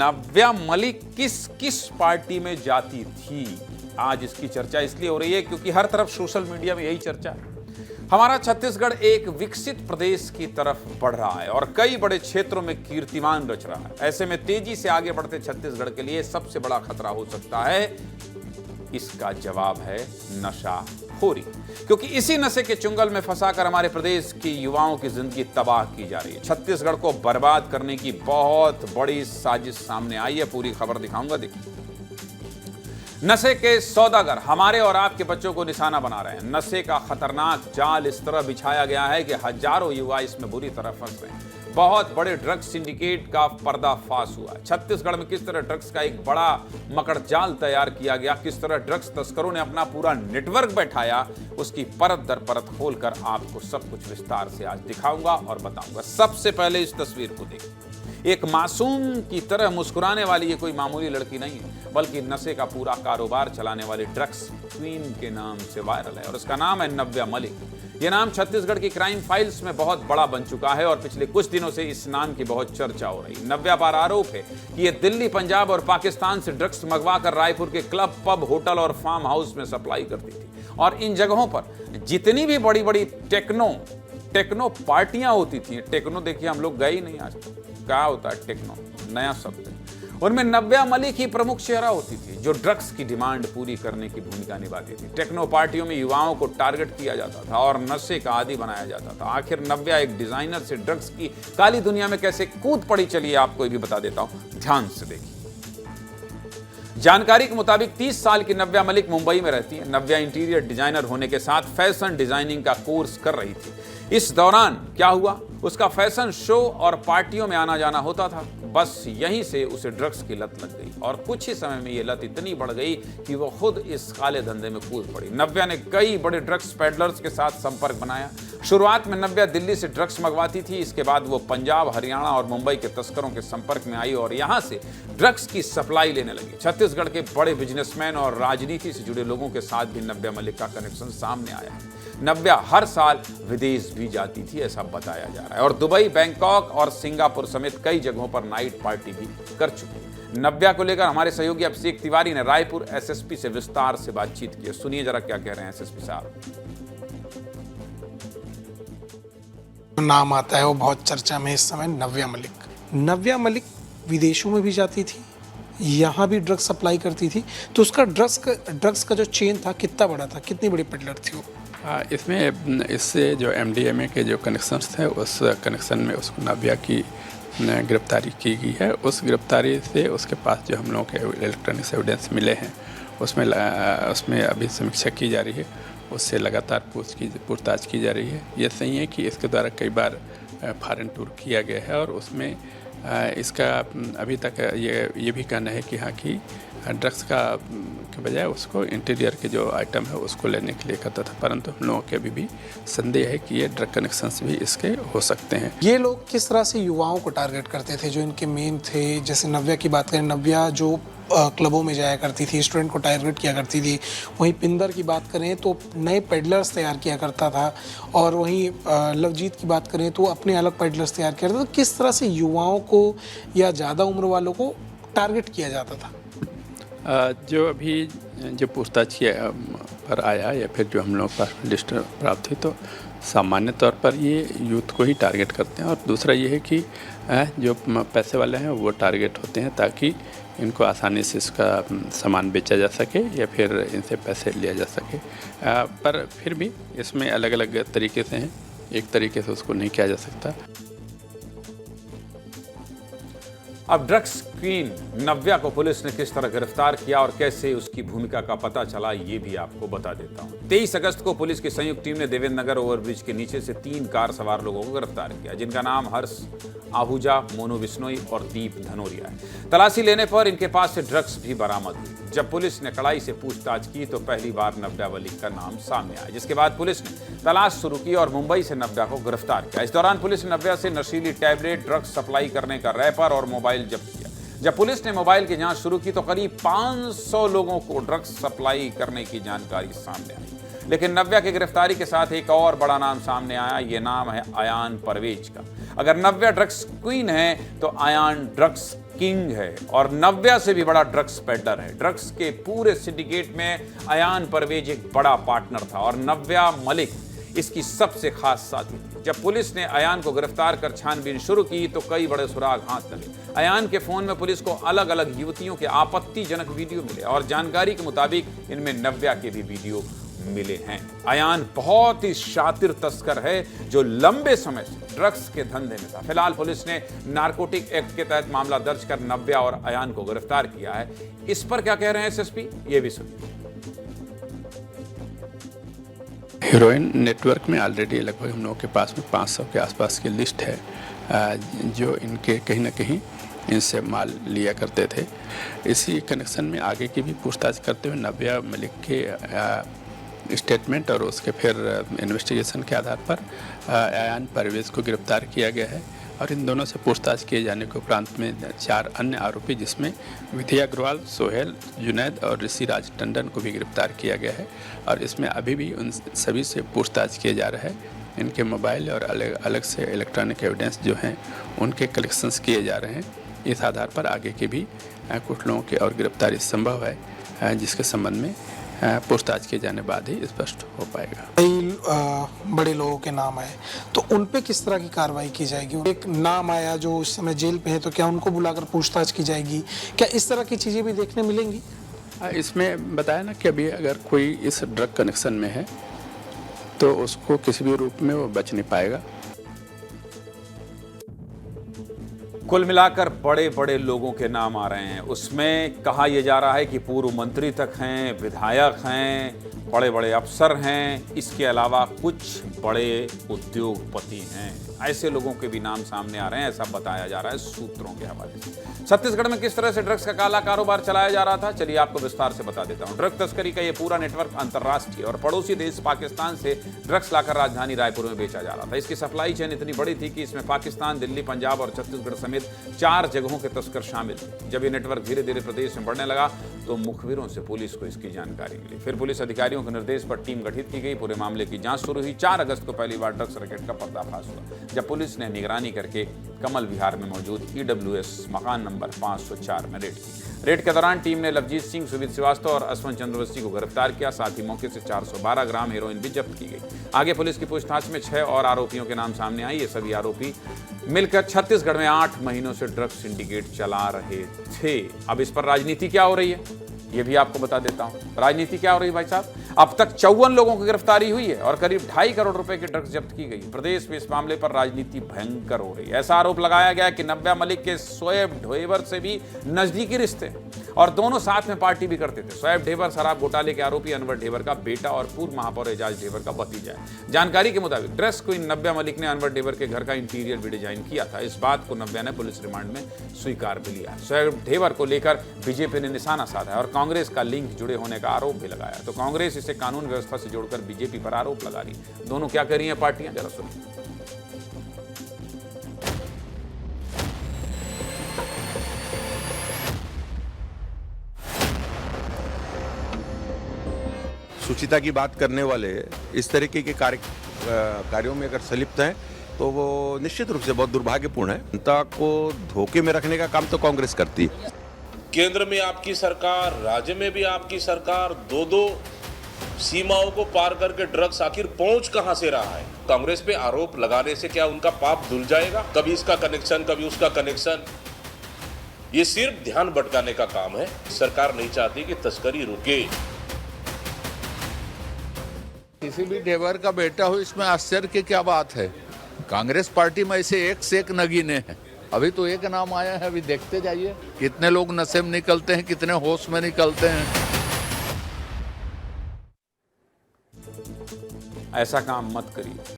नव्या मलिक किस किस पार्टी में जाती थी? आज इसकी चर्चा इसलिए हो रही है क्योंकि हर तरफ सोशल मीडिया में यही चर्चा है। हमारा छत्तीसगढ़ एक विकसित प्रदेश की तरफ बढ़ रहा है और कई बड़े क्षेत्रों में कीर्तिमान रच रहा है। ऐसे में तेजी से आगे बढ़ते छत्तीसगढ़ के लिए सबसे बड़ा खतरा हो सकता है, इसका जवाब है नशाखोरी। क्योंकि इसी नशे के चुंगल में फंसाकर हमारे प्रदेश की युवाओं की जिंदगी तबाह की जा रही है। छत्तीसगढ़ को बर्बाद करने की बहुत बड़ी साजिश सामने आई है। पूरी खबर दिखाऊंगा, देखिए। नशे के सौदागर हमारे और आपके बच्चों को निशाना बना रहे हैं। नशे का खतरनाक जाल इस तरह बिछाया गया है कि हजारों युवा इसमें बुरी तरह फंस रहे हैं। बहुत बड़े ड्रग्स सिंडिकेट का पर्दाफाश हुआ। छत्तीसगढ़ में किस तरह ड्रग्स का एक बड़ा मकड़जाल तैयार किया गया, किस तरह ड्रग्स तस्करों ने अपना पूरा नेटवर्क बैठाया, उसकी परत दर परत खोलकर आपको सब कुछ विस्तार से आज दिखाऊंगा और बताऊंगा। सबसे पहले इस तस्वीर को देखिए। एक मासूम की तरह मुस्कुराने वाली ये कोई मामूली लड़की नहीं है, बल्कि नशे का पूरा कारोबार चलाने वाली ड्रग्स क्वीन के नाम से वायरल है और उसका नाम है नव्या मलिक। यह नाम छत्तीसगढ़ की क्राइम फाइल्स में बहुत बड़ा बन चुका है और पिछले कुछ दिनों से इस नाम की बहुत चर्चा हो रही है। नव्या पर आरोप है कि यह दिल्ली, पंजाब और पाकिस्तान से ड्रग्स मंगवाकर रायपुर के क्लब, पब, होटल और फार्म हाउस में सप्लाई करती थी और इन जगहों पर जितनी भी बड़ी बड़ी टेक्नो पार्टियां होती थी। टेक्नो देखिए, हम लोग गए ही नहीं आज तक। क्या होता है टेक्नो? नया शब्द है। उनमें नव्या मलिक ही प्रमुख चेहरा होती थी जो ड्रग्स की डिमांड पूरी करने की भूमिका निभाती थी। टेक्नो पार्टियों में युवाओं को टारगेट किया जाता था और नशे का आदी बनाया जाता था। आखिर नव्या एक डिजाइनर से ड्रग्स की काली दुनिया में कैसे कूद पड़ी, चलिए आपको भी बता देता हूं, ध्यान से देखिए। जानकारी के मुताबिक 30 साल की नव्या मलिक मुंबई में रहती है। नव्या इंटीरियर डिजाइनर होने के साथ फैशन डिजाइनिंग का कोर्स कर रही थी। इस दौरान क्या हुआ, उसका फैशन शो और पार्टियों में आना जाना होता था। बस यहीं से उसे ड्रग्स की लत लग गई और कुछ ही समय में यह लत इतनी बढ़ गई कि वो खुद इस काले धंधे में कूद पड़ी। नव्या ने कई बड़े ड्रग्स पेडलर्स के साथ संपर्क बनाया। शुरुआत में नव्या दिल्ली से ड्रग्स मंगवाती थी। इसके बाद वो पंजाब, हरियाणा और मुंबई के तस्करों के संपर्क में आई और यहां से ड्रग्स की सप्लाई लेने लगी। छत्तीसगढ़ के बड़े बिजनेसमैन और राजनीति से जुड़े लोगों के साथ भी नव्या मलिक का कनेक्शन सामने आया है। नव्या हर साल विदेश भी जाती थी, ऐसा बताया जा रहा है, और दुबई, बैंकॉक और सिंगापुर समेत कई जगहों पर नाइट पार्टी भी कर चुकी है। नव्या को लेकर हमारे सहयोगी अभिषेक तिवारी ने रायपुर एसएसपी से विस्तार से बातचीत की। सुनिए जरा क्या कह रहे हैं एसएसपी साहब। नाम आता है वो बहुत चर्चा में इस समय, नव्या मलिक। नव्या मलिक विदेशों में भी जाती थी, यहाँ भी ड्रग्स सप्लाई करती थी। तो उसका ड्रग्स का जो चेन था कितना बड़ा था, कितनी बड़ी पेडलर थी वो? इसमें इससे जो एमडीएमए के जो कनेक्शंस थे, उस कनेक्शन में उसको नव्या की गिरफ्तारी की गई है। उस गिरफ्तारी से उसके पास जो हम लोगों के इलेक्ट्रॉनिक्स एविडेंस मिले हैं उसमें अभी समीक्षा की जा रही है। उससे लगातार पूछताछ की जा रही है। ये सही है कि इसके द्वारा कई बार फॉरेन टूर किया गया है और उसमें इसका अभी तक ये भी कहना है कि हाँ कि ड्रग्स के बजाय उसको इंटीरियर के जो आइटम है उसको लेने के लिए करता था, परंतु हम लोगों के अभी भी संदेह है कि ये ड्रग कनेक्शंस भी इसके हो सकते हैं। ये लोग किस तरह से युवाओं को टारगेट करते थे जो इनके मेन थे? जैसे नव्या की बात करें, नव्या जो क्लबों में जाया करती थी, स्टूडेंट को टारगेट किया करती थी। वहीं पिंदर की बात करें तो नए पेडलर्स तैयार किया करता था और वहीं लवजीत की बात करें तो अपने अलग पेडलर्स तैयार किया करता था। तो किस तरह से युवाओं को या ज़्यादा उम्र वालों को टारगेट किया जाता था? जो अभी जो पूछताछ पर आया या फिर जो हम लोग पास लिस्ट प्राप्त हुई, तो सामान्य तौर पर ये यूथ को ही टारगेट करते हैं। और दूसरा ये है कि जो पैसे वाले हैं वो टारगेट होते हैं ताकि इनको आसानी से इसका सामान बेचा जा सके या फिर इनसे पैसे लिया जा सके। पर फिर भी इसमें अलग अलग तरीके से हैं, एक तरीके से उसको नहीं किया जा सकता। अब ड्रग्स क्वीन नव्या को पुलिस ने किस तरह गिरफ्तार किया और कैसे उसकी भूमिका का पता चला, ये भी आपको बता देता हूं। 23 अगस्त को पुलिस की संयुक्त टीम ने देवेंद्र नगर ओवरब्रिज के नीचे से 3 कार सवार लोगों को गिरफ्तार किया, जिनका नाम हर्ष आहूजा, मोनू बिश्नोई और दीप धनोरिया है। तलाशी लेने पर इनके पास से ड्रग्स भी बरामद हुई। जब पुलिस ने कड़ाई से पूछताछ की तो पहली बार नव्या मलिक का नाम सामने आया, जिसके बाद पुलिस ने तलाश शुरू की और मुंबई से नव्या को गिरफ्तार किया। इस दौरान पुलिस ने नव्या से नशीली टैबलेट, ड्रग्स सप्लाई करने का रैपर और मोबाइल जब्त किया। जब पुलिस ने मोबाइल की जांच शुरू की तो करीब 500 लोगों को ड्रग्स सप्लाई करने की जानकारी सामने आई। लेकिन नव्या की गिरफ्तारी के साथ एक और बड़ा नाम सामने आया। ये नाम है अयान परवेज का। अगर नव्या ड्रग्स क्वीन है तो अयान ड्रग्स किंग है और नव्या से भी बड़ा ड्रग्स पेडलर है। ड्रग्स के पूरे सिंडिकेट में अयान परवेज एक बड़ा पार्टनर था और नव्या मलिक इसकी सबसे खास साथी थी। जब पुलिस ने अयान को गिरफ्तार कर छानबीन शुरू की तो कई बड़े सुराग हाथ लगे। अयान के फोन में पुलिस को अलग अलग युवतियों के आपत्तिजनक वीडियो मिले और जानकारी के मुताबिक इनमें नव्या के भी वीडियो मिले हैं। अयान बहुत ही शातिर तस्कर है जो लंबे समय से ड्रग्स के धंधे में था। फिलहाल पुलिस ने नारकोटिक एक्ट के तहत मामला दर्ज कर नव्या और अयान को गिरफ्तार किया है। इस पर क्या कह रहे हैं एसएसपी, ये भी सुनिए। हीरोइन नेटवर्क में ऑलरेडी लगभग हम लोगों के पास में 500 के आसपास की लिस्ट है जो इनके कहीं ना कहीं इनसे माल लिया करते थे। इसी कनेक्शन में आगे की भी पूछताछ करते हुए नव्या मलिक के स्टेटमेंट और उसके फिर इन्वेस्टिगेशन के आधार पर अयान परवेज को गिरफ्तार किया गया है और इन दोनों से पूछताछ किए जाने के उपरांत में 4 अन्य आरोपी जिसमें विद्या अग्रवाल, सोहेल, जुनैद और ऋषि राज टंडन को भी गिरफ्तार किया गया है और इसमें अभी भी उन सभी से पूछताछ किए जा रहा है। इनके मोबाइल और अलग अलग से इलेक्ट्रॉनिक एविडेंस जो हैं उनके कलेक्शंस किए जा रहे हैं। इस आधार पर आगे के भी कुछ लोगों की और गिरफ्तारी संभव है जिसके संबंध में पूछताछ किए जाने बाद ही स्पष्ट हो पाएगा। कई बड़े लोगों के नाम आए तो उन पे किस तरह की कार्रवाई की जाएगी? एक नाम आया जो इस समय जेल पे है तो क्या उनको बुलाकर पूछताछ की जाएगी? क्या इस तरह की चीजें भी देखने मिलेंगी? इसमें बताया ना कि अभी अगर कोई इस ड्रग कनेक्शन में है तो उसको किसी भी रूप में वो बच नहीं पाएगा। कुल मिलाकर बड़े बड़े लोगों के नाम आ रहे हैं। उसमें कहा यह जा रहा है कि पूर्व मंत्री तक हैं, विधायक हैं, बड़े बड़े अफसर हैं, इसके अलावा कुछ बड़े उद्योगपति हैं। ऐसे लोगों के भी नाम सामने आ रहे हैं, ऐसा बताया जा रहा है सूत्रों के हवाले से। छत्तीसगढ़ में किस तरह से ड्रग्स का काला कारोबार चलाया जा रहा था, चलिए आपको विस्तार से बता देता हूं। ड्रग तस्करी का यह पूरा नेटवर्क अंतर्राष्ट्रीय और पड़ोसी देश पाकिस्तान से ड्रग्स लाकर राजधानी रायपुर में बेचा जा रहा था। इसकी सप्लाई चेन इतनी बड़ी थी कि इसमें पाकिस्तान, दिल्ली, पंजाब और छत्तीसगढ़ समेत 4 जगहों के तस्कर शामिल थे। जब यह नेटवर्क धीरे धीरे प्रदेश में बढ़ने लगा तो मुखबिरों से पुलिस को इसकी जानकारी मिली। फिर पुलिस अधिकारियों के निर्देश पर टीम गठित की गई। पूरे मामले की जांच शुरू हुई। 4 अगस्त को पहली बार ड्रग्स रैकेट का पर्दाफाश हुआ जब पुलिस ने निगरानी करके कमल विहार में मौजूद EWS मकान नंबर 504 में रेड की। रेड के दौरान टीम ने लवजीत सिंह, सुवित श्रीवास्तव और अश्वन चंद्रवंशी को गिरफ्तार किया। साथ ही मौके से 412 ग्राम हेरोइन भी जब्त की गई। आगे पुलिस की पूछताछ में 6 और आरोपियों के नाम सामने आए। ये सभी आरोपी मिलकर छत्तीसगढ़ में 8 महीनों से ड्रग्स सिंडिकेट चला रहे थे। अब इस पर राजनीति क्या हो रही है ये भी आपको बता देता हूं। राजनीति क्या हो रही है भाई साहब? अब तक 54 लोगों की गिरफ्तारी हुई है और करीब 2.5 करोड़ रुपए की ड्रग्स जब्त की गई। प्रदेश में इस मामले पर राजनीति भयंकर हो रही है। ऐसा आरोप लगाया गया कि नव्या मलिक के शोएब ढेबर से भी नजदीकी रिश्ते हैं और दोनों साथ में पार्टी भी करते थे। शोएब ढेबर शराब घोटाले के आरोपी अनवर ढेबर का बेटा और पूर्व महापौर एजाज ढेबर का भतीजा है। जानकारी के मुताबिक ड्रेस क्वीन नव्या मलिक ने अनवर ढेबर के घर का इंटीरियर भी डिजाइन किया था। इस बात को नव्या ने पुलिस रिमांड में स्वीकार भी लिया। शोएब ढेबर को लेकर बीजेपी ने निशाना साधा और कांग्रेस का लिंक जुड़े होने का आरोप भी लगाया। तो कांग्रेस इसे कानून व्यवस्था से जोड़कर बीजेपी पर आरोप लगा रही। दोनों क्या कर रही हैं पार्टियां, जरा सुनिए। सुचिता की बात करने वाले इस तरीके के कार्यों में अगर संलिप्त हैं तो वो निश्चित रूप से बहुत दुर्भाग्यपूर्ण है। जनता को धोखे में रखने का काम तो कांग्रेस करती है। केंद्र में आपकी सरकार, राज्य में भी आपकी सरकार, दो सीमाओं को पार करके ड्रग्स आखिर पहुंच कहां से रहा है? कांग्रेस पे आरोप लगाने से क्या उनका पाप धुल जाएगा? कभी इसका कनेक्शन, कभी उसका कनेक्शन, ये सिर्फ ध्यान भटकाने का काम है। सरकार नहीं चाहती कि तस्करी रुके। किसी भी ढेबर का बेटा हो, इसमें आश्चर्य की क्या बात है? कांग्रेस पार्टी में ऐसे एक से एक नगीने हैं। अभी तो एक नाम आया है, अभी देखते जाइए कितने लोग नशे में निकलते हैं, कितने होश में निकलते हैं। ऐसा काम मत करिए।